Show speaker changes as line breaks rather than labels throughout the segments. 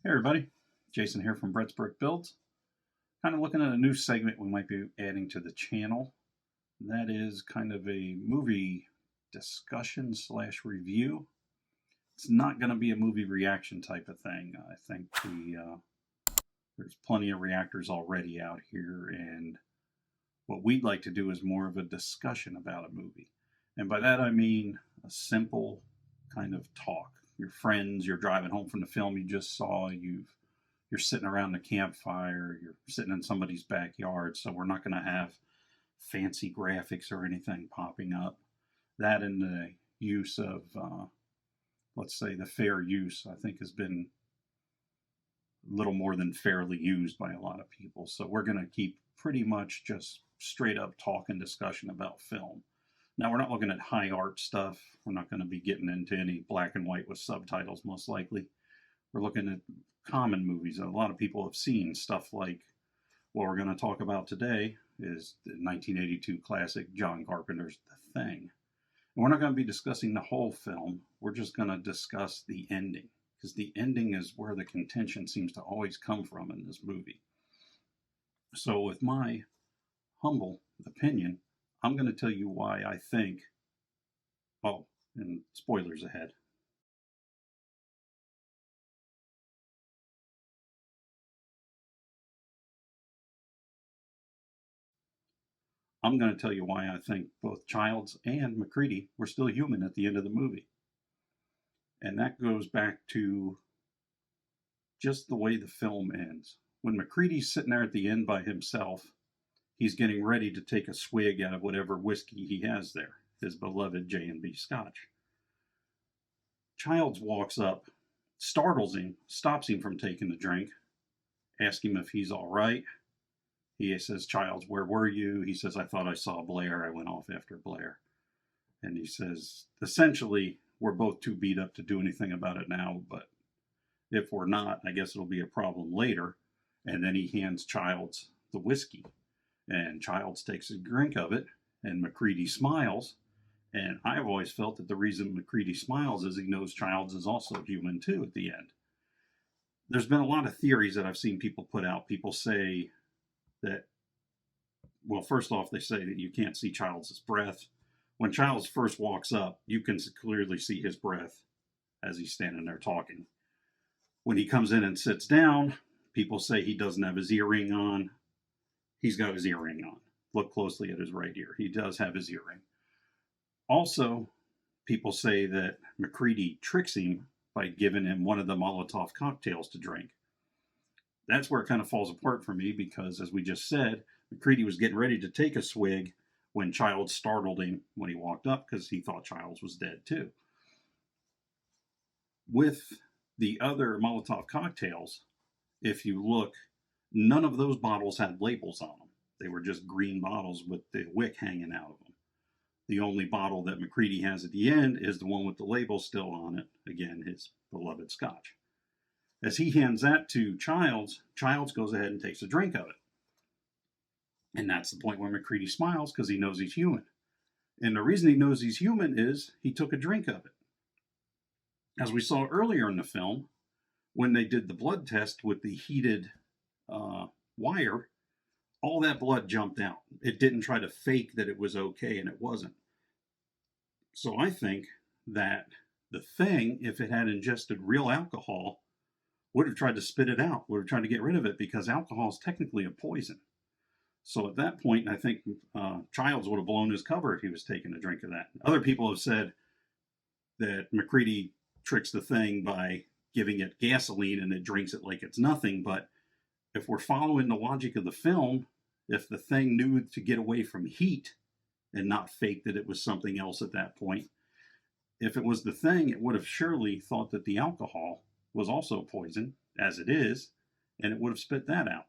Hey everybody, Jason here from Brett's Brick Builds. Kind of looking at a new segment we might be adding to the channel. That is kind of a movie discussion slash review. It's not going to be a movie reaction type of thing. I think there's plenty of reactors already out here, and what we'd like to do is more of a discussion about a movie. And by that I mean a simple kind of talk. Your friends, you're driving home from the film you just saw, you're sitting around the campfire, you're sitting in somebody's backyard, so we're not going to have fancy graphics or anything popping up. That and the use of, let's say, the fair use, I think has been a little more than fairly used by a lot of people. So we're going to keep pretty much just straight up talk and discussion about film. Now, we're not looking at high art stuff. We're not going to be getting into any black and white with subtitles, most likely. We're looking at common movies that a lot of people have seen. Stuff like what we're going to talk about today is the 1982 classic John Carpenter's The Thing. And we're not going to be discussing the whole film. We're just going to discuss the ending, because the ending is where the contention seems to always come from in this movie. So with my humble opinion, I'm going to tell you why I think, oh, and spoilers ahead. I'm going to tell you why I think both Childs and MacReady were still human at the end of the movie. And that goes back to just the way the film ends. When MacReady's sitting there at the end by himself, he's getting ready to take a swig out of whatever whiskey he has there, his beloved J&B Scotch. Childs walks up, startles him, stops him from taking the drink, asks him if he's all right. He says, Childs, where were you? He says, I thought I saw Blair. I went off after Blair. And he says, essentially, we're both too beat up to do anything about it now, but if we're not, I guess it'll be a problem later. And then he hands Childs the whiskey. And Childs takes a drink of it, and MacReady smiles. And I've always felt that the reason MacReady smiles is he knows Childs is also human too at the end. There's been a lot of theories that I've seen people put out. People say that, well, first off, they say that you can't see Childs' breath. When Childs first walks up, you can clearly see his breath as he's standing there talking. When he comes in and sits down, people say he doesn't have his earring on. He's got his earring on. Look closely at his right ear. He does have his earring. Also, people say that MacReady tricks him by giving him one of the Molotov cocktails to drink. That's where it kind of falls apart for me, because, as we just said, MacReady was getting ready to take a swig when Childs startled him when he walked up, because he thought Childs was dead too. With the other Molotov cocktails, if you look, none of those bottles had labels on them. They were just green bottles with the wick hanging out of them. The only bottle that MacReady has at the end is the one with the label still on it. Again, his beloved Scotch. As he hands that to Childs, Childs goes ahead and takes a drink of it. And that's the point where MacReady smiles, because he knows he's human. And the reason he knows he's human is he took a drink of it. As we saw earlier in the film, when they did the blood test with the heated wire, all that blood jumped out. It didn't try to fake that it was okay, and it wasn't. So I think that the Thing, if it had ingested real alcohol, would have tried to spit it out, would have tried to get rid of it, because alcohol is technically a poison. So at that point, I think Childs would have blown his cover if he was taking a drink of that. Other people have said that MacReady tricks the Thing by giving it gasoline and it drinks it like it's nothing. But if we're following the logic of the film, if the Thing knew to get away from heat and not fake that it was something else at that point, if it was the Thing, it would have surely thought that the alcohol was also poison, as it is, and it would have spit that out.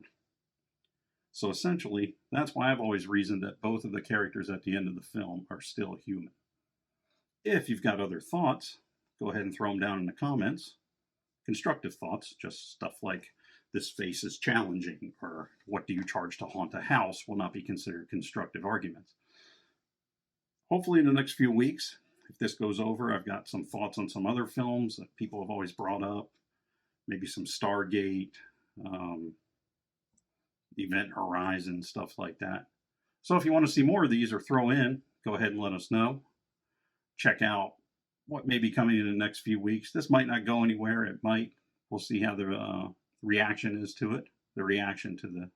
So essentially, that's why I've always reasoned that both of the characters at the end of the film are still human. If you've got other thoughts, go ahead and throw them down in the comments. Constructive thoughts, just stuff like, this face is challenging, or what do you charge to haunt a house, will not be considered constructive arguments. Hopefully in the next few weeks, if this goes over, I've got some thoughts on some other films that people have always brought up. maybe some Stargate, um, Event Horizon, stuff like that. So if you want to see more of these or throw in, go ahead and let us know. Check out what may be coming in the next few weeks. This might not go anywhere. It might. We'll see how the reaction is to it. The reaction to the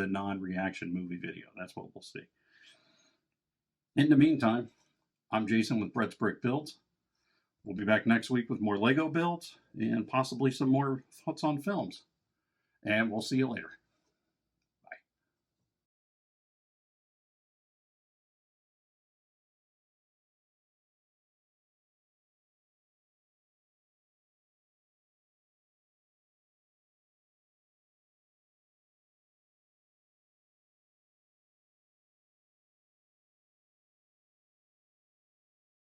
non-reaction movie video. That's what we'll see. In the meantime, I'm Jason with Brett's Brick Builds. We'll be back next week with more Lego builds and possibly some more thoughts on films. And we'll see you later.